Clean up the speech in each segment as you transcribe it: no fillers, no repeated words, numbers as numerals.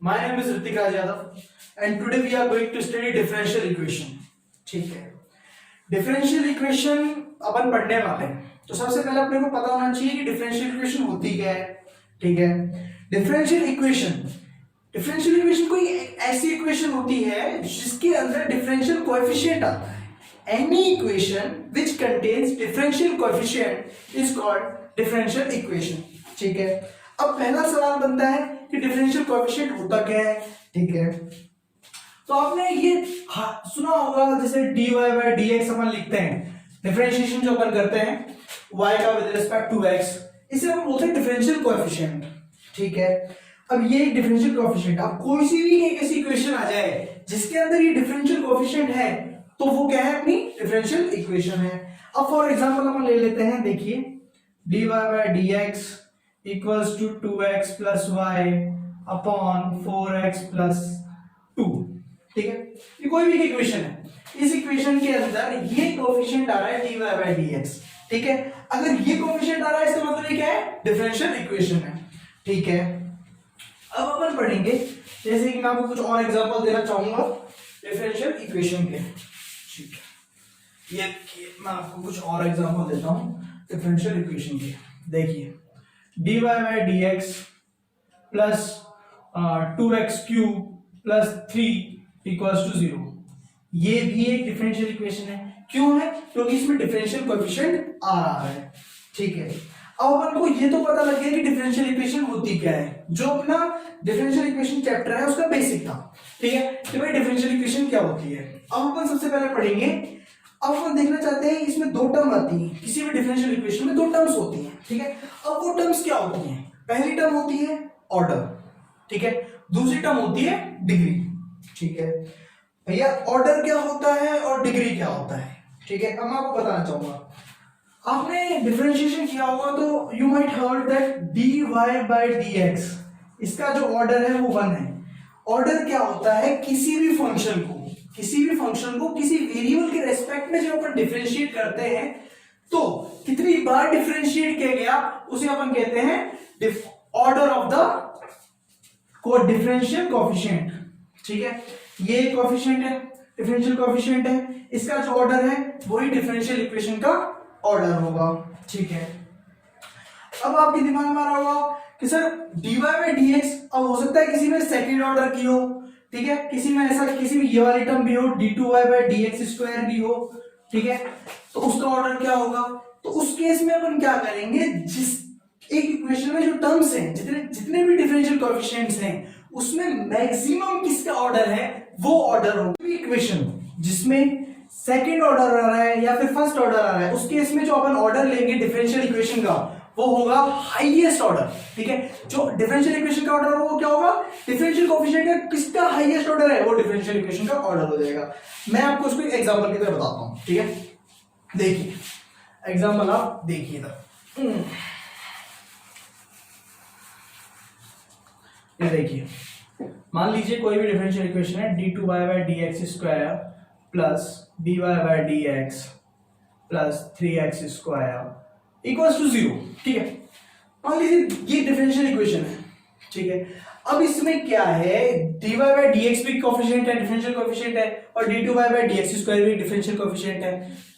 My name is Ritik Raj Yadav and today we are going to study differential equation. ठीक है, differential equation अपन पढ़ने वाले हैं तो सबसे पहले अपने को पता होना चाहिए कि डिफरेंशियल इक्वेशन होती क्या है. ठीक है, डिफरेंशियल इक्वेशन कोई ऐसी इक्वेशन होती है जिसके अंदर डिफरेंशियल कोएफिशिएंट आता है. Any equation which contains differential coefficient is called differential equation. ठीक है, अब पहला सवाल बनता है कि डिफरेंशियल कोएफिशिएंट होता क्या है. ठीक है, तो आपने ये सुना होगा जैसे dy by dx अपन लिखते हैं, डिफरेंशिएशन जो अपन करते हैं y का विद रिस्पेक्ट टू x, इसे हम बोलते हैं डिफरेंशियल कोएफिशिएंट. ठीक है, अब ये डिफरेंशियल कोएफिशिएंट, अब कोई सी भी एक ऐसी इक्वेशन आ जाए जिसके अंदर ये डिफरेंशियल कोएफिशिएंट है तो वो क्या है, अपनी डिफरेंशियल इक्वेशन है. अब फॉर एग्जांपल अपन ले लेते हैं, देखिए dy by dx equals to 2x plus y upon 4x plus 2. ठीक है, ये कोई भी इक्वेशन है, इस इक्वेशन के अंदर ये कोएफिशिएंट आ रहा है dy by dx. ठीक है, अगर ये कोएफिशिएंट आ रहा है इसका मतलब ये क्या है, डिफरेंशियल इक्वेशन है. ठीक है, अब अपन पढ़ेंगे जैसे कि मैं आपको कुछ और एग्जांपल देना चाहूंगा डिफरेंशियल इक्वेशन के. ठीक है, ये मैं आपको कुछ और एग्जांपल देता हूं डिफरेंशियल इक्वेशन के. देखिए dy by dx plus 2x cube plus 3 equals to 0, ये भी एक डिफरेंशियल इक्वेशन है. क्यों है, क्योंकि इसमें डिफरेंशियल कोएफिशिएंट आ रहा है. ठीक है, अब अपन को ये तो पता लग गया कि डिफरेंशियल इक्वेशन होती क्या है, जो अपना डिफरेंशियल इक्वेशन चैप्टर है उसका बेसिक था. ठीक है, कि भाई डिफरेंशियल इक्वेशन क्या होती है. अब अपन सबसे पहले पढ़ेंगे, अब अपन देखना चाहते हैं इसमें दो टर्म आती है, किसी भी डिफरेंशियल इक्वेशन में दो टर्म्स होती हैं. ठीक है, अब वो टर्म्स क्या होती हैं, पहली टर्म होती है ऑर्डर. ठीक है, दूसरी टर्म होती है डिग्री. ठीक है भैया, ऑर्डर क्या होता है और डिग्री क्या होता है. ठीक है, अब मैं आपको बताना चाहूंगा, आपने डिफरेंशिएशन किया होगा तो you might heard that dy by dx, इसका जो ऑर्डर है वो 1 है. ऑर्डर क्या होता है, किसी भी फंक्शन को किसी वेरिएबल के रेस्पेक्ट में जब अपन डिफरेंशिएट करते हैं तो कितनी बार डिफरेंशिएट किया गया उसे अपन कहते हैं order of the differential coefficient. ठीक है, ये कोएफिशिएंट है, डिफरेंशियल कोएफिशिएंट है, इसका जो ऑर्डर है वही डिफरेंशियल इक्वेशन का ऑर्डर होगा. ठीक है, अब आपके दिमाग में आ रहा होगा कि सर dy by dx अब हो सकता है किसी में सेकंड ऑर्डर की हो. ठीक है, किसी में ऐसा किसी में ये वाली टर्म भी हो d2y by dx स्क्वायर भी हो. ठीक है, तो उसका ऑर्डर क्या होगा, तो उस केस में अपन क्या करेंगे, जिस एक इक्वेशन में जो टर्म्स हैं, जितने भी डिफरेंशियल कोएफिशिएंट्स हैं उसमें मैक्सिमम किसका ऑर्डर है वो ऑर्डर होगा. इक्वेशन जिसमें सेकंड ऑर्डर आ रहा है या फिर फर्स्ट ऑर्डर आ रहा है, उस केस में जो अपन ऑर्डर लेंगे डिफरेंशियल इक्वेशन का वो होगा हाईएस्ट ऑर्डर. ठीक है, जो डिफरेंशियल इक्वेशन का ऑर्डर होगा वो क्या होगा, डिफरेंशियल कोएफिशिएंट का किसका हाईएस्ट ऑर्डर है वो डिफरेंशियल इक्वेशन का ऑर्डर हो जाएगा. मैं आपको उसको एग्जांपल की तरह बताता हूं. ठीक है, देखिए एग्जांपल आप देखिए इधर, ये देखिए मान लीजिए कोई भी डिफरेंशियल इक्वेशन है d2y by dx square plus dy by dx plus 3x square equals to 0. ठीक है, मान लीजिए ये डिफरेंशियल इक्वेशन है. ठीक है, अब इसमें क्या है, dy by dx भी कोएफिशिएंट है, डिफरेंशियल कोएफिशिएंट है, और d2y by dx स्क्वायर भी डिफरेंशियल कोएफिशिएंट है.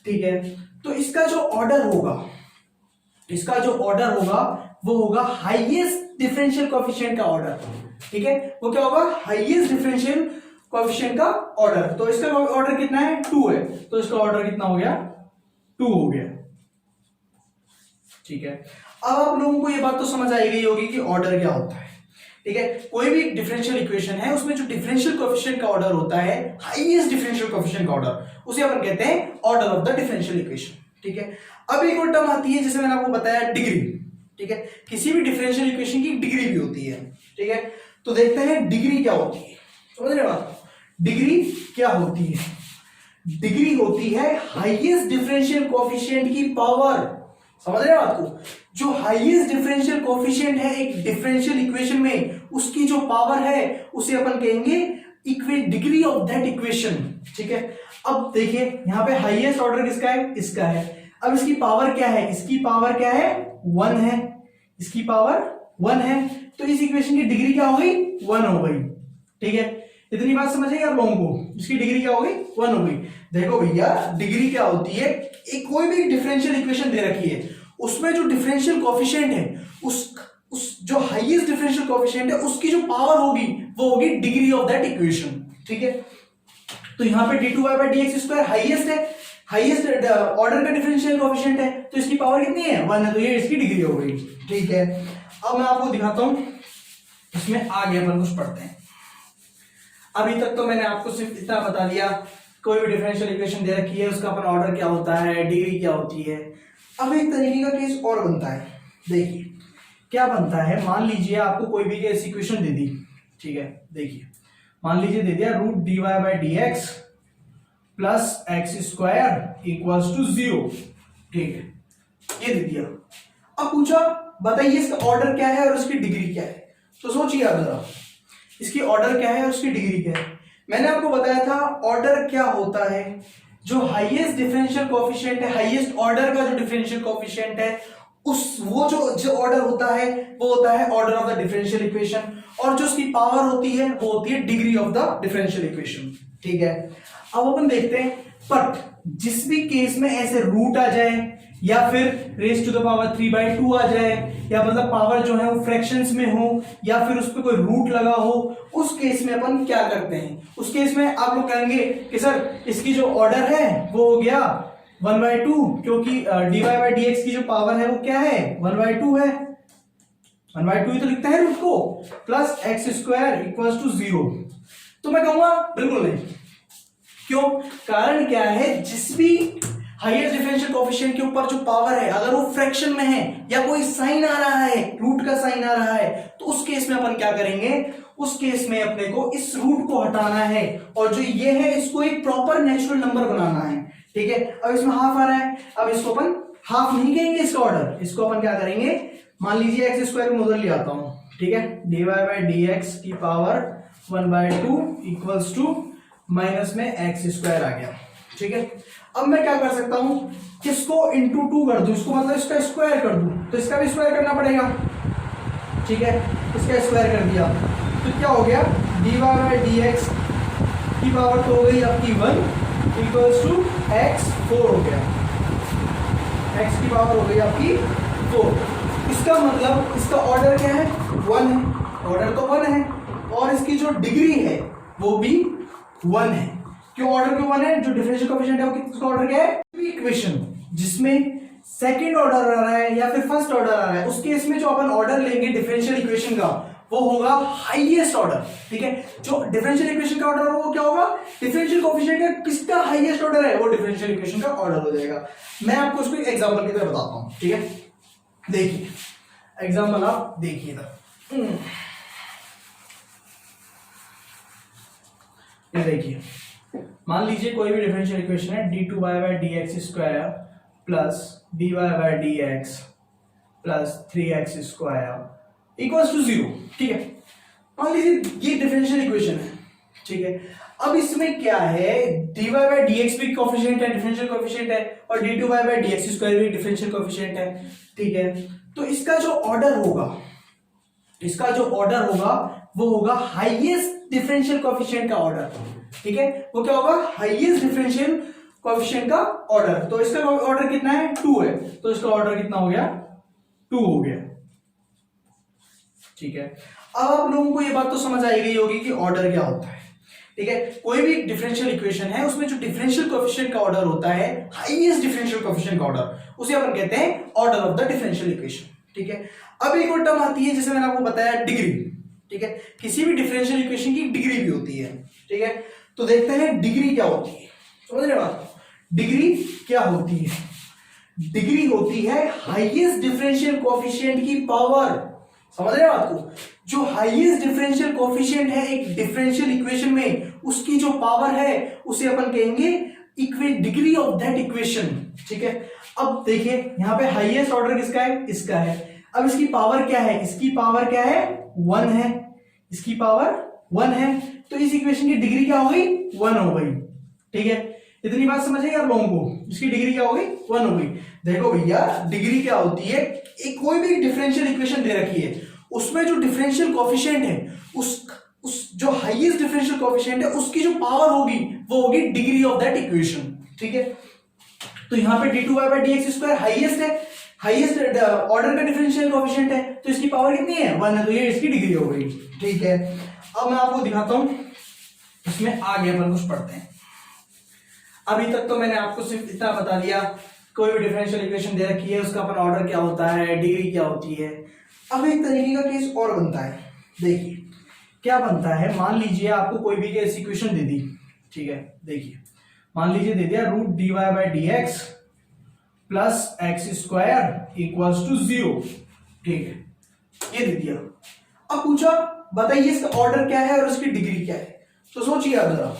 ठीक है, तो इसका जो ऑर्डर होगा वो होगा हाईएस्ट डिफरेंशियल कोएफिशिएंट का ऑर्डर. ठीक है, वो क्या होगा, हाईएस्ट डिफरेंशियल कोएफिशिएंट का ऑर्डर. तो इसका ऑर्डर कितना है, 2 है, तो इसका ऑर्डर कितना हो गया, 2 हो गया. ठीक है, अब आप लोगों को ये बात तो समझ आई गई होगी कि ऑर्डर क्या होता है. ठीक है, कोई भी डिफरेंशियल इक्वेशन है उसमें जो डिफरेंशियल कोएफिशिएंट का ऑर्डर होता है, हाईएस्ट डिफरेंशियल कोएफिशिएंट का ऑर्डर, उसे अपन कहते हैं order of the differential equation. ठीक है, अब एक और टर्म आती है जैसे मैंने आपको बताया डिग्री. ठीक है, किसी भी डिफरेंशियल इक्वेशन की डिग्री भी होती है. ठीक है, तो देखते हैं डिग्री क्या होती है. समझ रहे बात, डिग्री क्या होती है, डिग्री होती है हाईएस्ट डिफरेंशियल कोएफिशिएंट की पावर. समझ रहे बात को, जो हाईएस्ट डिफरेंशियल कोएफिशिएंट है एक डिफरेंशियल इक्वेशन में, उसकी जो पावर है उसे अपन कहेंगे डिग्री ऑफ दैट इक्वेशन. ठीक है, अब देखिए यहां पे हाईएस्ट ऑर्डर किसका है, इसका है. अब इसकी पावर क्या है, इसकी पावर क्या है, 1 है, इसकी पावर 1 है. तो इस इक्वेशन की डिग्री क्या हो गई, 1 हो गई। ठीक है, इतनी बात समझ आई आप लोगों को, इसकी डिग्री क्या हो गई, 1 हो गई। देखो भैया डिग्री क्या होती है, एक कोई भी डिफरेंशियल इक्वेशन दे रखी है, उसमें जो डिफरेंशियल कोएफिशिएंट है उस जो हाईएस्ट डिफरेंशियल कोएफिशिएंट है उसकी जो पावर होगी वो होगी डिग्री ऑफ दैट इक्वेशन। ठीक है, तो यहाँ पे d2y/dx² हाईएस्ट है, हाईएस्ट ऑर्डर का डिफरेंशियल कोएफिशिएंट है, तो इसकी पावर कितनी है, 1 है, तो ये इसकी डिग्री हो गई। ठीक है, अब मैं आपको दिखाता हूं, इसमें आगे अपन कुछ पढ़ते हैं। अभी तक तो मैंने आपको सिर्फ इतना बता दिया, कोई भी डिफरेंशियल इक्वेशन दे रखी है उसका अपन ऑर्डर क्या होता है, डिग्री क्या होती है। अब एक तरीके का केस और बनता है, देखिए क्या बनता है। मान लीजिए आपको कोई भी केस इक्वेशन दे दी, ठीक है, देखिए मान लीजिए दे दिया √dy/dx plus x² equals to 0। ठीक है, ये दे दिया। अब पूछा बताइए इसका ऑर्डर क्या है और उसकी डिग्री क्या है। तो सोचिए आप जरा, इसकी ऑर्डर क्या है और उसकी डिग्री क्या है। मैंने आपको बताया था ऑर्डर क्या होता है, जो हाईएस्ट डिफरेंशियल कोएफिशिएंट है, हाईएस्ट ऑर्डर का जो डिफरेंशियल कोएफिशिएंट है वो जो ऑर्डर होता है वो होता है order of the differential equation, और जो उसकी पावर होती है वो होती है degree of the differential equation. ठीक है, अब अपन देखते हैं, बट जिस भी केस में ऐसे रूट आ जाए या फिर रेज टू द पावर 3/2 आ जाए, या मतलब पावर जो है वो फ्रैक्शंस में हो, या फिर उस पर कोई रूट लगा हो, उस केस में अपन क्या करते हैं, उस केस में आप लोग कहेंगे कि सर इसकी जो ऑर्डर है वो हो गया 1/2, क्योंकि dy/dx की जो पावर है वो क्या है, 1/2 है, 1/2 ही तो लिखता है रूट को, प्लस x² इक्वल्स टू 0। तो मैं कहूंगा बिल्कुल नहीं। क्यों, कारण क्या है, जिस भी हाईएस्ट डिफरेंशियल कोएफिशिएंट के ऊपर जो पावर है अगर वो फ्रैक्शन में है या कोई साइन आ रहा है, रूट का साइन आ रहा है, तो उस केस में अपन क्या करेंगे, उस केस में अपने को इस रूट को हटाना है और जो ये है इसको एक प्रॉपर नेचुरल नंबर बनाना है। ठीक है, अब इसमें हाफ आ रहा है, अब इसको अपन हाफ नहीं कहेंगे इसका ऑर्डर, इसको अपन क्या करेंगे, मान लीजिए x² में उधर ले आता हूं। ठीक है, dy/dx की पावर 1/2 इक्वल्स टू माइनस में x² आ गया। ठीक है, अब मैं क्या कर सकता हूं, किसको इंटू 2 कर दूं, इसको मतलब इसका स्क्वायर कर दूं, तो इसका भी स्क्वायर करना पड़ेगा। ठीक है, इसका स्क्वायर कर दिया तो क्या हो गया, dy/dx की पावर तो हो गई आपकी 1 इक्वल्स टू x4 हो गया, x की पावर हो गई आपकी 4। इसका मतलब इसका ऑर्डर क्या है, 1 है, ऑर्डर तो 1 है, और इसकी जो डिग्री है वो भी 1 है। क्यों ऑर्डर क्यों 1 है, जो डिफरेंशियल कोएफिशिएंट है वो उसका ऑर्डर क्या है, इक्वेशन जिसमें सेकंड ऑर्डर आ रहा है या फिर फर्स्ट ऑर्डर आ रहा है, उस केस में जो अपन ऑर्डर लेंगे डिफरेंशियल इक्वेशन का वो होगा हाईएस्ट ऑर्डर। ठीक है, जो डिफरेंशियल इक्वेशन का ऑर्डर होगा वो क्या होगा, डिफरेंशियल कोएफिशिएंट का किसका हाईएस्ट ऑर्डर है वो डिफरेंशियल इक्वेशन का ऑर्डर हो जाएगा। मैं आपको इसको एग्जांपल की तरह बताता हूं। ठीक है, देखिए एग्जांपल आप देखिए इधर, ये देखिए मान लीजिए कोई भी डिफरेंशियल इक्वेशन है d2y/dx² plus dy/dx plus 3x² equals to 0। ठीक है, मान लीजिए ये डिफरेंशियल इक्वेशन है। ठीक है, अब इसमें क्या है, dy/dx भी कोएफिशिएंट है, डिफरेंशियल कोएफिशिएंट है, और d2y/dx² भी डिफरेंशियल कोएफिशिएंट है। ठीक है, तो इसका जो ऑर्डर होगा, इसका जो ऑर्डर होगा वो होगा हाईएस्ट डिफरेंशियल कोएफिशिएंट का ऑर्डर। ठीक है, वो क्या होगा, हाईएस्ट डिफरेंशियल कोएफिशिएंट का ऑर्डर। तो इसका ऑर्डर कितना है, 2 है, तो इसका ऑर्डर कितना हो गया, 2 हो गया। ठीक है, अब आप लोगों को ये बात तो समझ आई गई होगी कि ऑर्डर क्या होता है। ठीक है, कोई भी डिफरेंशियल इक्वेशन है उसमें जो डिफरेंशियल कोएफिशिएंट का ऑर्डर होता है, हाईएस्ट डिफरेंशियल कोएफिशिएंट का ऑर्डर, उसे अपन कहते हैं order of the differential equation. ठीक है, अब एक और टर्म आती है जिसे मैंने आपको बताया डिग्री। ठीक है, किसी भी डिफरेंशियल इक्वेशन की डिग्री भी होती है। ठीक है, तो देखते हैं डिग्री क्या होती है, समझ रहे बात, डिग्री क्या होती है, डिग्री होती है हाईएस्ट डिफरेंशियल कोएफिशिएंट की पावर। समझ रहे हैं बात को, जो हाईएस्ट डिफरेंशियल कोएफिशिएंट है एक डिफरेंशियल इक्वेशन में, उसकी जो पावर है उसे अपन कहेंगे डिग्री ऑफ दैट इक्वेशन। ठीक है, अब देखिए यहां पे हाईएस्ट ऑर्डर किसका है, इसका है। अब इसकी पावर क्या है, इसकी पावर क्या है, 1 है, इसकी पावर 1 है, तो इस इक्वेशन की डिग्री क्या हो गई, 1 हो गई। ठीक है, इतनी बात समझ आई आप लोगों को, इसकी डिग्री क्या हो गई, 1 हो गई। देखो भैया डिग्री क्या होती है, एक कोई भी डिफरेंशियल इक्वेशन दे रखी है उसमें जो डिफरेंशियल कोएफिशिएंट है उस जो हाईएस्ट डिफरेंशियल कोएफिशिएंट है उसकी जो पावर होगी वो होगी डिग्री ऑफ दैट इक्वेशन। ठीक है, तो यहां पे d2y/dx² हाईएस्ट है, हाईएस्ट ऑर्डर का डिफरेंशियल कोएफिशिएंट है, तो इसकी पावर कितनी है 1 है, तो ये इसकी डिग्री हो गई। ठीक है, अब मैं आपको दिखाता हूं, इसमें आगे अपन कुछ पढ़ते हैं। अभी तक तो मैंने आपको सिर्फ इतना बता दिया, कोई भी डिफरेंशियल इक्वेशन दे रखी है उसका अपन ऑर्डर क्या होता है, डिग्री क्या होती है। अब एक तरीके का केस और बनता है, देखिए क्या बनता है। मान लीजिए आपको कोई भी केस इक्वेशन दे दी, ठीक है, देखिए मान लीजिए दे दिया √dy/dx plus x² equals to 0। ठीक है, ये दे दिया। अब पूछा बताइए इसका ऑर्डर क्या है और उसकी डिग्री क्या है। तो सोचिए आप जरा,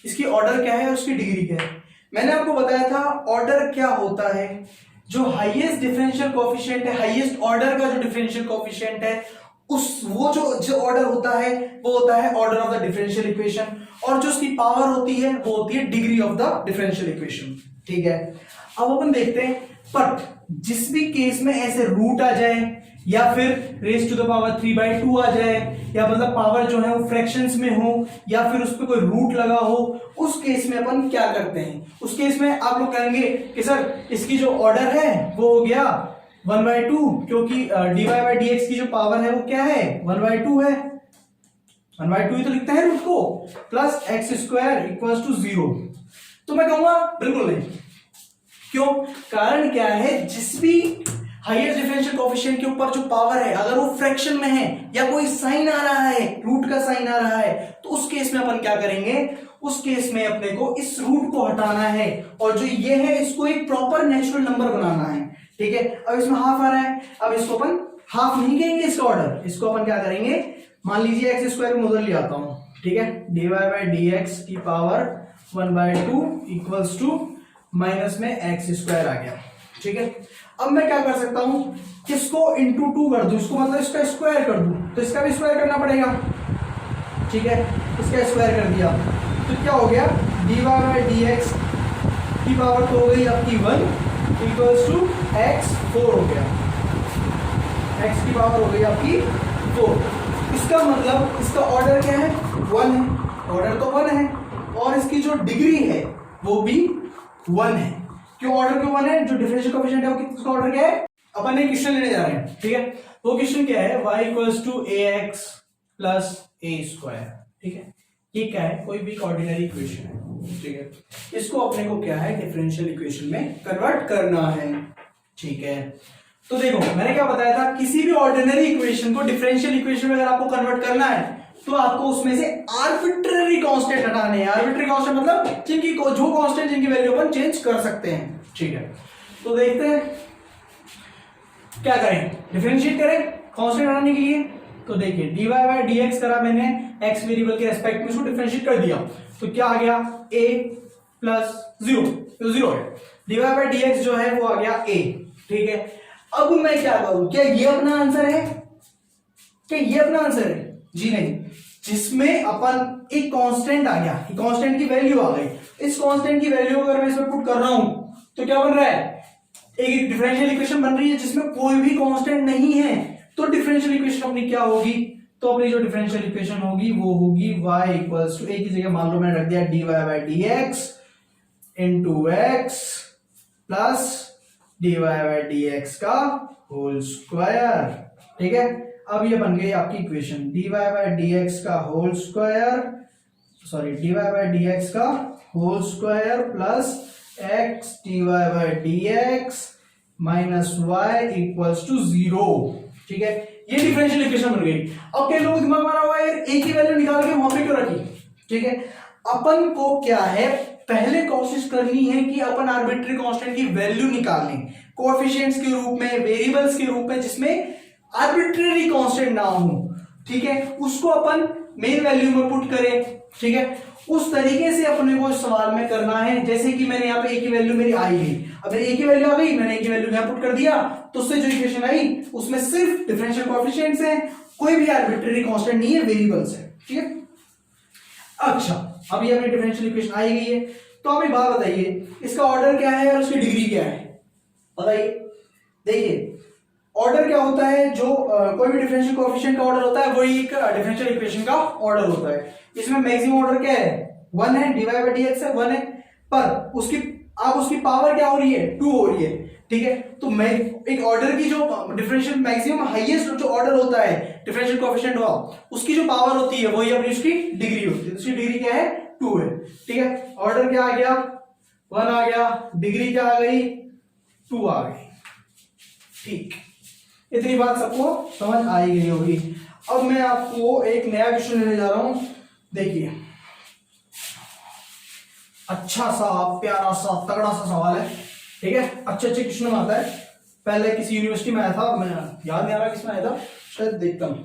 इसकी ऑर्डर क्या है और उसकी डिग्री क्या है। मैंने आपको बताया था ऑर्डर क्या होता है, जो हाईएस्ट डिफरेंशियल कोएफिशिएंट है, हाईएस्ट ऑर्डर का जो डिफरेंशियल कोएफिशिएंट है वो जो ऑर्डर होता है वो होता है order of the differential equation, और जो उसकी पावर होती है वो होती है degree of the differential equation. ठीक है, अब अपन देखते हैं, बट जिस भी केस में ऐसे रूट आ जाए या फिर रेज टू द पावर 3/2 आ जाए, या मतलब पावर जो है वो फ्रैक्शंस में हो, या फिर उस पर कोई रूट लगा हो, उस केस में अपन क्या करते हैं। उस केस में आप लोग कहेंगे कि सर इसकी जो ऑर्डर है वो हो गया 1/2, क्योंकि dy/dx की जो पावर है वो क्या है 1/2 है, 1/2 ही तो लिखते हैं रूट को, प्लस x² इक्वल्स टू 0। तो मैं कहूंगा बिल्कुल नहीं। क्यों? कारण क्या है, जिस भी हाईएस्ट डिफरेंशियल कोएफिशिएंट के ऊपर जो पावर है अगर वो फ्रैक्शन में है या कोई साइन आ रहा है, रूट का साइन आ रहा है, तो उस केस में अपन क्या करेंगे, उस केस में अपने को इस रूट को हटाना है और जो ये है इसको एक प्रॉपर नेचुरल नंबर बनाना है। ठीक है, अब इसमें हाफ आ रहा है, अब इसको अपन हाफ नहीं कहेंगे इसका ऑर्डर, इसको अपन क्या करेंगे, मान लीजिए x² में उधर ले आता हूं। ठीक है, dy/dx की पावर 1/2 इक्वल्स टू माइनस में x² आ गया। ठीक है, अब मैं क्या कर सकता हूं, इसको इंटू 2 कर दूं, इसको मतलब इसका स्क्वायर कर दूं, तो इसका भी स्क्वायर करना पड़ेगा। ठीक है, इसका स्क्वायर कर दिया तो क्या हो गया, dy/dx की पावर तो हो गई आपकी 1 इक्वल्स टू x4 हो गया, x की पावर हो गई आपकी 4। इसका मतलब इसका ऑर्डर क्या है 1 है, ऑर्डर तो 1 है, और इसकी जो डिग्री है वो भी 1 है। क्यों ऑर्डर क्यों 1 है, जो डिफरेंशियल कोएफिशिएंट है उसका ऑर्डर क्या है। अपन एक क्वेश्चन लेने जा रहे हैं, ठीक है, वो क्वेश्चन क्या है, y equals to ax plus a²। ठीक है, ये क्या है, कोई भी ऑर्डिनरी इक्वेशन है। ठीक है, इसको अपने को क्या है डिफरेंशियल इक्वेशन में कन्वर्ट करना है। ठीक है, तो देखो मैंने क्या बताया था, किसी भी ऑर्डिनरी इक्वेशन को डिफरेंशियल इक्वेशन में अगर आपको कन्वर्ट करना है तो आपको उसमें से आर्बिट्ररी कांस्टेंट हटाने हैं। आर्बिट्ररी कांस्टेंट मतलब जिनकी जो कांस्टेंट जिनकी वैल्यू अपन चेंज कर सकते हैं। ठीक है, तो देखते हैं क्या करें, डिफरेंशिएट करें कांस्टेंट हटाने के लिए। तो देखिए dy/dx करा मैंने, x वेरिएबल के रेस्पेक्ट में उसको डिफरेंशिएट कर दिया, तो क्या आ गया a प्लस 0, तो 0 है, dy/dx जो है वो आ गया a। ठीक है, अब मैं क्या करूं, क्या ये अपना आंसर है, क्या ये अपना आंसर है, जी नहीं, जिसमें अपन एक कांस्टेंट आ गया, कांस्टेंट की वैल्यू आ गई, इस कांस्टेंट की वैल्यू अगर मैं इसमें पुट कर रहा हूं तो क्या बन रहा है, एक डिफरेंशियल इक्वेशन बन रही है जिसमें कोई भी कांस्टेंट नहीं है। तो डिफरेंशियल इक्वेशन अपनी क्या होगी, तो अपनी जो डिफरेंशियल इक्वेशन होगी वो होगी y इक्वल्स टू, एक की जगह मान लो मैंने रख दिया dy/dx into x plus dy/dx का होल स्क्वायर। ठीक है, अब ये बन गई आपकी इक्वेशन dy/dx का होल स्क्वायर, सॉरी dy/dx का whole square plus x dy/dx minus y equals to 0। ठीक है, ये डिफरेंशियल इक्वेशन बन गई। अब कई लोग दिमाग मारा हुआ है a की वैल्यू निकाल के वहां पे क्यों रखी। ठीक है, अपन को क्या है, पहले कोशिश करनी है कि अपन आर्बिट्ररी कांस्टेंट की वैल्यू निकाल लें, कोएफिशिएंट्स के रूप में, वेरिएबल्स के रूप में, जिसमें आर्बिट्ररी कांस्टेंट ना हो। ठीक है, उसको अपन मेन वैल्यू में पुट करें। ठीक है, उस तरीके से अपने को सवाल में करना है, जैसे कि मैंने यहाँ पे a की वैल्यू मेरी आई गई, अब a की वैल्यू आ गई, मैंने a की वैल्यू यहाँ पुट कर दिया, तो उससे जो इक्वेशन आई उसमें सिर्फ डिफरेंशियल कोएफिशिएंट्स हैं, कोई भी आर्बिट्ररी कांस्टेंट नहीं है, वेरिएबल्स है। ठीक है, अच्छा अब ये अपनी डिफरेंशियल इक्वेशन आई गई है, तो अब एक बात बताइए, इसका ऑर्डर क्या है और उसकी डिग्री क्या है, बताइए। देखिए ऑर्डर क्या होता है, जो कोई भी डिफरेंशियल कोएफिशिएंट का ऑर्डर होता है वही एक डिफरेंशियल इक्वेशन का ऑर्डर होता है। इसमें मैक्सिमम ऑर्डर क्या है, 1 है, dy बाई dx है 1 है, पर उसकी अब उसकी पावर क्या हो रही है, 2 हो रही है, ठीक है। तो मैं एक ऑर्डर की जो डिफरेंशियल मैक्सिमम हाईएस्ट जो ऑर्डर होता है डिफरेंशियल कोएफिशिएंट हुआ, उसकी जो पावर होती है वही अपनी उसकी डिग्री होती है। उसकी डिग्री क्या है, 2 है, ठीक है। ऑर्डर क्या आ गया, 1 आ गया, डिग्री क्या आ गई, 2 आ गई, ठीक। इतनी बात सबको समझ आई गई होगी। अब मैं आपको एक नया क्वेश्चन लेने जा रहा हूं, देखिए अच्छा सा प्यारा सा तगड़ा सा सवाल है, ठीक है। अच्छे अच्छे क्वेश्चन में आता है, पहले किसी यूनिवर्सिटी में आया था, मैं याद नहीं आ रहा किसमें आया था, शायद देखता हूँ,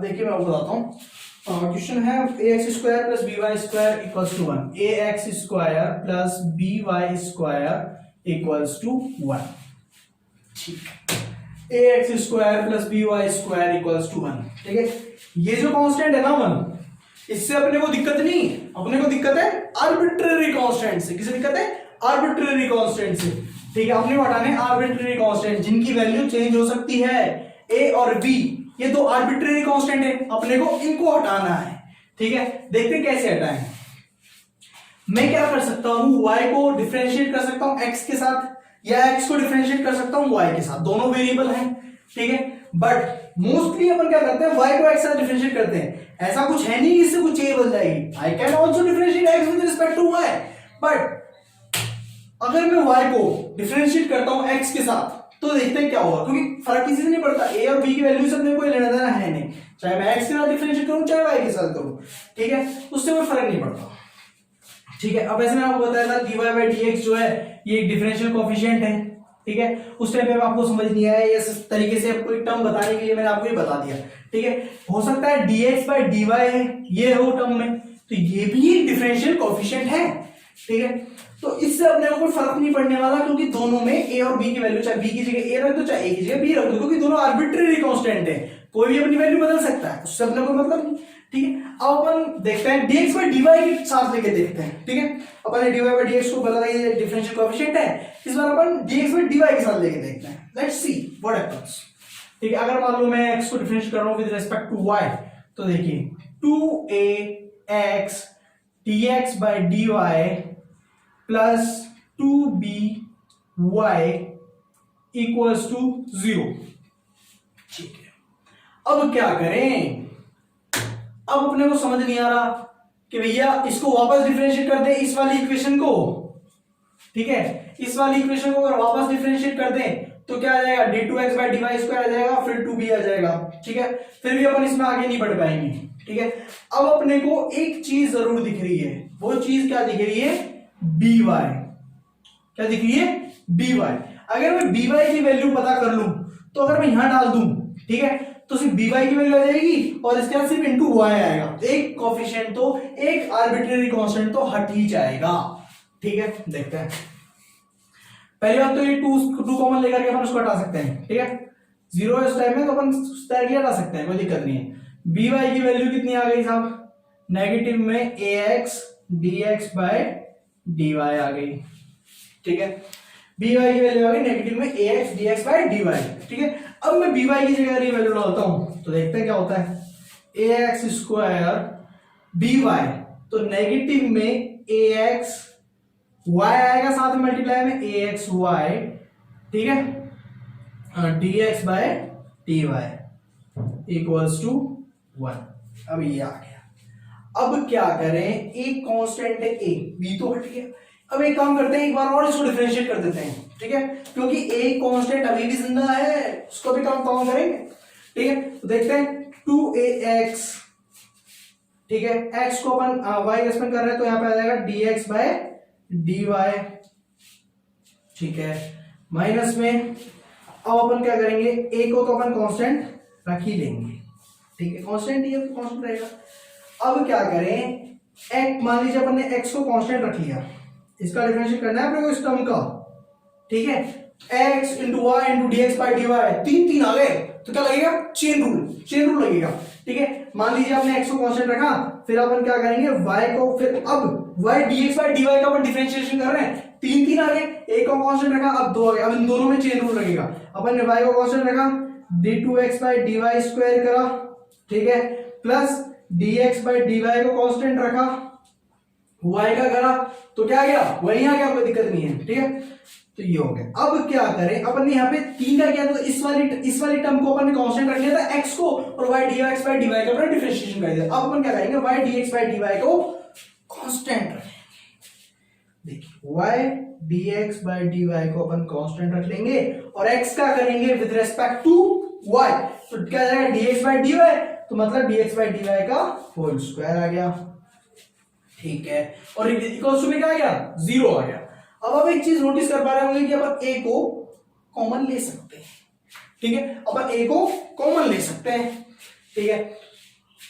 देखिए मैं आपको बताता हूँ। क्वेश्चन है ax square plus by square equals to 1, ax square plus by square equals to 1, ठीक। ax square plus by square equals to 1, ठीक है। ये जो कांस्टेंट है ना 1, इससे अपने को दिक्कत नहीं, अपने को दिक्कत है आर्बिट्रेरी कांस्टेंट से। किसे दिक्कत है, आर्बिट्रेरी कांस्टेंट से, ठीक है। अपने को हटाने आर्बिट्रेरी कांस्टेंट जिनकी वैल्यू चेंज हो सकती है, a और b, ये दो आर्बिट्रेरी कांस्टेंट है, अपने को इनको हटाना है, ठीक है। देखते हैं कैसे हटाएं। मैं क्या कर सकता हूं, y को डिफरेंशिएट कर सकता हूं x के साथ, या x को डिफरेंशिएट कर सकता हूं y के साथ, दोनों वेरिएबल हैं, ठीक है। बट मोस्टली अपन क्या करते हैं, y को x के साथ डिफरेंशिएट करते हैं। ऐसा कुछ है नहीं इससे कुछ चीज बन जाएगी, I can also differentiate x with respect to y, but अगर मैं y को डिफरेंशिएट करता हूं x के साथ तो देखते हैं क्या होगा, क्योंकि फर्क किसी से नहीं पड़ता, a और b की वैल्यू से अपने कोई लेना देना है नहीं, चाहे मैं x के साथ डिफरेंशिएट करूं चाहे y के साथ करूं, ठीक है, उससे कोई फर्क नहीं पड़ता, ठीक है। अब ऐसे मैंने आपको बताया था dy बाई dx जो है ये एक डिफरेंशियल कोएफिशिएंट है, ठीक है। उस टाइम पे आपको समझ नहीं आया, इस तरीके से आपको एक टर्म बताने के लिए मैंने आपको ये बता दिया, ठीक है। हो सकता है dx बाई dy है ये हो टर्म में, तो ये भी एक डिफरेंशियल कोएफिशिएंट है, ठीक है। तो इससे अपने को कोई फर्क नहीं पड़ने वाला, क्योंकि दोनों में a और b की वैल्यू, चाहे b की जगह a रख दो चाहे a की जगह b रख दो, क्योंकि दोनों आर्बिट्रेरी कांस्टेंट है, कोई भी अपनी वैल्यू बदल सकता है, उससे अपने को मतलब नहीं, ठीक है। अब अपन देखते हैं dx बाई dy के साथ लेके देखते हैं, ठीक है। अपन ने dy बाई dx को बता दिया ये डिफरेंशियल कोएफिशिएंट है, इस बार अपन dx बाई dy के साथ लेके देखते हैं, लेट्स सी व्हाट हैपेंस, ठीक है। अगर मान लो मैं x को डिफरेंशिएट कर रहा हूं विद रिस्पेक्ट टू y, तो देखिए 2ax dx by dy plus 2by equals to 0, ठीक है। अब क्या करें, अब अपने को समझ नहीं आ रहा कि भैया इसको वापस डिफरेंशिएट कर दें इस वाली इक्वेशन को, ठीक है। इस वाली इक्वेशन को अगर वापस डिफरेंशिएट कर दें तो क्या आ जाएगा, d2x बाई dy स्क्वायर आ जाएगा, फिर 2b आ जाएगा, ठीक है। फिर भी अपन इसमें आगे नहीं बढ़ पाएंगे, ठीक है। अब अपने को एक चीज जरूर दिख रही है, वो चीज क्या दिख रही है, by, क्या दिख रही है, by। अगर मैं by की वैल्यू पता कर लूं तो अगर मैं यहां डाल दूं, ठीक है, तो सिर्फ by की वैल्यू आ जाएगी और इसके बाद सिर्फ इनटू y आएगा, एक कोएफिशिएंट तो एक आर्बिट्रेरी कांस्टेंट तो हट ही जाएगा, ठीक है। देखते हैं, पहली बात तो ये 2 कॉमन लेकर के अपन उसको हटा सकते हैं, ठीक है। 0 इस टाइम में तो अपन डायरेक्टली हटा सकते हैं, कोई दिक्कत नहीं है। by की वैल्यू कितनी आ गई साहब, नेगेटिव में ax dx बाय dy आ गई, ठीक है। by की वैल्यू आ गई नेगेटिव में ax dx बाय dy, ठीक है। अब मैं by की जगह ये वैल्यू डालता हूं तो देखते हैं क्या होता है, ax स्क्वायर by, तो नेगेटिव में ax y आएगा साथ में मल्टीप्लाई में ax y, ठीक है, dx by dy equals to 1। अब ये आ गया। अब क्या करें, एक कांस्टेंट है a, b तो हट गया। अब एक काम करते हैं, एक बार और इसको डिफरेंशिएट कर देते हैं, ठीक है, क्योंकि एक कांस्टेंट अभी भी जिंदा है, उसको भी काम करेंगे, ठीक है। तो देखते हैं 2ax, ठीक है, x को अपन y रेस्पेक्ट कर रहे हैं तो यहां पे आ जाएगा dx बाय dy, ठीक है, माइनस में अब अपन क्या करेंगे, a को तो अपन कांस्टेंट रख ही लेंगे, ठीक है, कांस्टेंट ही है तो कांस्टेंट रहेगा। अब क्या करें, x मान लीजिए अपन ने x को कांस्टेंट रख लिया, इसका डिफरेंशिएट करना है अपने को इस टर्म का, ठीक है, x into y into d x by d y, तीन आ गए तो क्या लगेगा, चेन रूल लगेगा, ठीक है। मान लीजिए आपने x को कांस्टेंट रखा, फिर अपन क्या करेंगे y को, फिर अब y dx बाई dy का अपन डिफरेंशिएशन कर रहे हैं, तीन तीन आ गए, एक का कांस्टेंट रखा, अब दो आ गए, अब इन दोनों में चेन रूल लगेगा। अपन ने y का कांस्टेंट रखा, d2x/dy² करा, ठीक है, प्लस dx/dy को कांस्टेंट रखा, y का करा, तो क्या आ गया, वही आ गया, कोई दिक्कत नहीं है, ठीक है। तो ये हो गया। अब क्या करें, अपन ने यहाँ पे तीन का किया, तो इस वाली टर्म को अपन ने कांस्टेंट रख लिया था x को, और y dx/dy का अपना डिफरेंशिएशन कर दिया। अब अपन क्या करेंगे, y dx/dy को कांस्टेंट रखेंगे। देखिए y dx/dy को अपन कांस्टेंट रख लेंगे, और x का करेंगे विद रेस्पेक्ट टू y, तो क्या जाएगा dx/dy, तो मतलब dx/dy का होल स्क्वायर आ गया, ठीक है। और इक्वल्स टू में क्या आ गया, 0 आ गया। अब आप एक चीज नोटिस कर पा रहे होंगे कि अपन a को कॉमन ले सकते हैं, ठीक है, अपन a को कॉमन ले सकते हैं, ठीक है।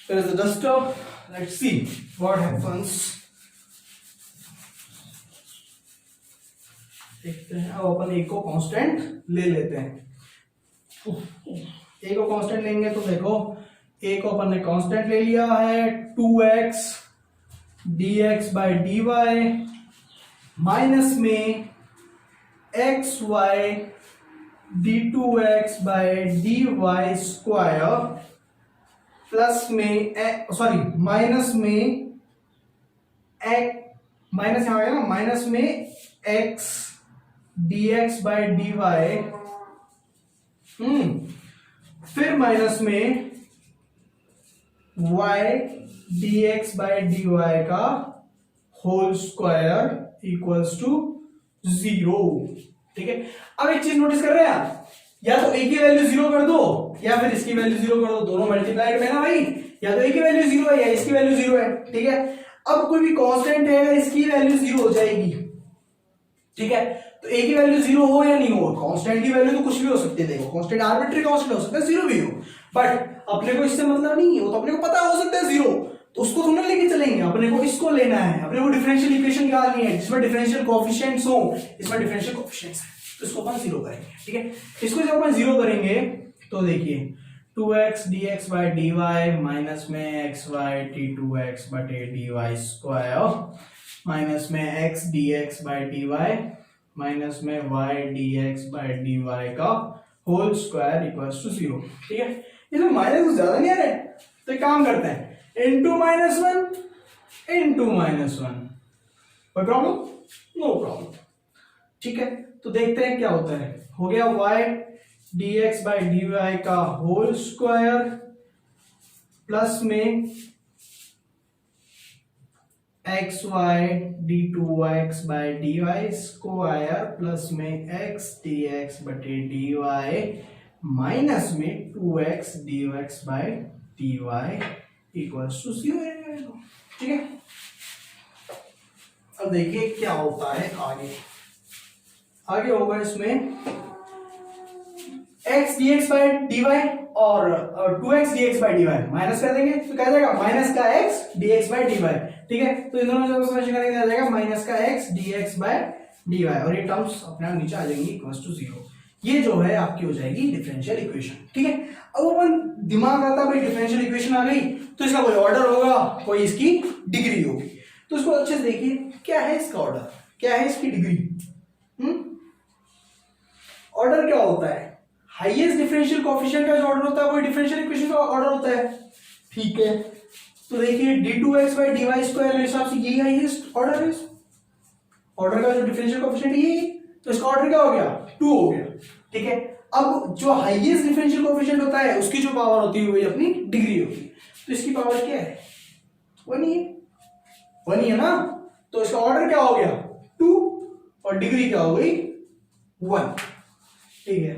There is the duster, let's see what happens। देखते हैं, अब अपन a को कांस्टेंट ले लेते हैं। a को कांस्टेंट लेंगे तो देखो, a को अपन ने कांस्टेंट ले लिया है 2x dx/dy माइनस में xy d2x/dy स्क्वायर प्लस में माइनस में माइनस यहां आएगा ना, माइनस में x dx/dy, फिर माइनस में y dx/dy का होल स्क्वायर इक्वल्स टू 0, ठीक है। अब एक चीज नोटिस कर रहे हैं आप, या तो a की वैल्यू 0 कर दो या फिर इसकी वैल्यू 0 कर दो, दोनों मल्टीप्लाइड में ना भाई, या तो a की वैल्यू 0 है या इसकी वैल्यू 0 है, ठीक है। अब कोई भी कांस्टेंट है, अगर इसकी वैल्यू 0 हो जाएगी, ठीक है, तो a की वैल्यू 0 हो या नहीं हो, कांस्टेंट की वैल्यू तो कुछ भी हो सकती है, देखो कांस्टेंट आर्बिट्री कांस्टेंट हो सकता है, 0 भी हो, बट अपने को इससे मतलब नहीं है, वो तो अपने को पता हो सकता है 0, तो उसको थोड़ा लेके चलेंगे, अपने को इसको लेना है, अपने को डिफरेंशियल इक्वेशन निकालनी है जिसमें डिफरेंशियल कोएफिशिएंट्स हो, इसमें डिफरेंशियल कोएफिशिएंट्स है, तो इसको अपन 0 करेंगे, ठीक है। इसको जब अपन 0 करेंगे तो देखिए 2x dx/dy माइनस में xy d2x/dy स्क्वायर माइनस में x dx/dy माइनस में y dx/dy का होल स्क्वायर इक्वल्स टू 0, ठीक है। इसमें माइनस ज्यादा नहीं आ रहा है, तो एक काम करते हैं, into -1 into -1, कोई प्रॉब्लम, नो प्रॉब्लम, ठीक है। तो देखते हैं क्या होता है, हो गया y dx/dy का होल स्क्वायर प्लस में xy d2x/dy स्क्वायर प्लस में x dx/dy माइनस में 2x dx/dy इक्वल्स टू 0, ठीक है। अब देखिए क्या होता है आगे होगा इसमें x dx/dy और 2x dx/dy माइनस कर देंगे तो क्या जाएगा, माइनस का x dx/dy, ठीक है। तो इन दोनों जगह सब्स्टिट्यूट करेंगे, आ जाएगा माइनस का x dx/dy, और ये टर्म्स अपने आप नीचे आ जाएंगी इक्वल्स टू 0। ये जो है आपकी हो जाएगी डिफरेंशियल इक्वेशन, ठीक है। अब अपन दिमाग आता भाई डिफरेंशियल इक्वेशन आ गई तो इसका कोई ऑर्डर होगा, कोई इसकी डिग्री होगी, तो इसको अच्छे से देखिए, क्या है इसका ऑर्डर, क्या है इसकी डिग्री। ऑर्डर क्या होता है, हाईएस्ट डिफरेंशियल कोएफिशिएंट का जो ऑर्डर होता है वो डिफरेंशियल इक्वेशन का ऑर्डर होता है, ठीक है। तो देखिए d2x/dy स्क्वायर के हिसाब से यही हाईएस्ट ऑर्डर है, ऑर्डर का जो डिफरेंशियल कोएफिशिएंट यही, तो इसका ऑर्डर क्या हो गया, 2 हो गया, ठीक है। अब जो हाईएस्ट डिफरेंशियल कोएफिशिएंट होता है उसकी जो पावर होती है वही अपनी डिग्री होती है, तो इसकी पावर क्या है, 1 ही है ना, तो इसका ऑर्डर क्या हो गया 2 और डिग्री क्या हो गई 1, ठीक है।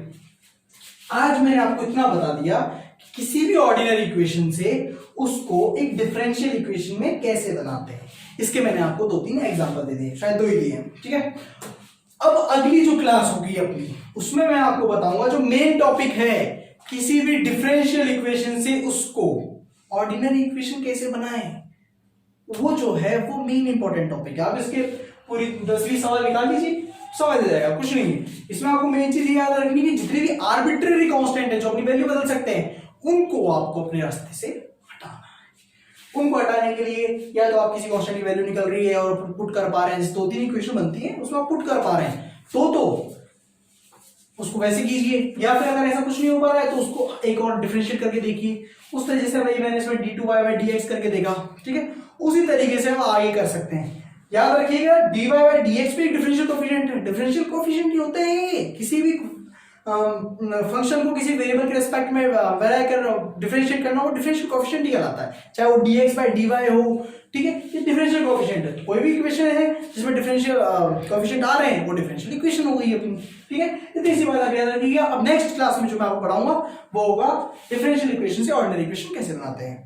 आज मैंने आपको इतना बता दिया कि किसी भी ऑर्डिनरी इक्वेशन से उसको एक डिफरेंशियल इक्वेशन में कैसे बनाते हैं, इसके मैंने आपको 2-3 एग्जांपल दे दिए, शायद 2 ही दिए, ठीक है। अब अगली जो क्लास होगी अपनी, उसमें मैं आपको बताऊंगा जो मेन टॉपिक है, किसी भी डिफरेंशियल इक्वेशन से उसको ऑर्डिनरी इक्वेशन कैसे बनाएं, वो जो है वो मेन इंपॉर्टेंट टॉपिक है। आप इसके पूरी 10वीं सवाल निकाल लीजिए, समझ आ जाएगा, कुछ नहीं है इसमें। आपको मेन चीज याद रखनी है, जितने भी आर्बिट्ररी कांस्टेंट है जो अपनी वैल्यू बदल सकते हैं, उनको आपको अपने रास्ते से हटाना है, उनको हटाने के लिए या तो आप किसी कांस्टेंट की वैल्यू निकल रही है और पुट कर पा रहे हैं, जैसे 2-3 इक्वेशन बनती है उसमें आप पुट कर पा रहे हैं तो उसको वैसे कीजिए, या फिर अगर ऐसा कुछ नहीं हो पा रहा है तो उसको एक और डिफरेंशिएट करके देखिए। उस तरीके से वही मैंने इसमें d2y/dx करके देखा, ठीक है, उसी तरीके से हम आगे कर सकते हैं। याद रखिएगा dy/dx भी डिफरेंशियल कोएफिशिएंट है। डिफरेंशियल कोएफिशिएंट ही होते हैं किसी भी फंक्शन को किसी वेरिएबल के रिस्पेक्ट में वेरी कर डिफरेंशिएट करना, वो डिफरेंशियल कोएफिशिएंट ही कहलाता है, चाहे वो dx/dy हो, ठीक है, ये डिफरेंशियल कोएफिशिएंट है। कोई भी इक्वेशन है जिसमें डिफरेंशियल कोएफिशिएंट आ रहे हैं वो डिफरेंशियल इक्वेशन हो गई अपनी, ठीक है। इतनी सी बात आप याद रखिएगा। अब नेक्स्ट क्लास में जो मैं आपको पढ़ाऊंगा वो होगा डिफरेंशियल इक्वेशन से ऑर्डिनरी इक्वेशन कैसे बनाते हैं।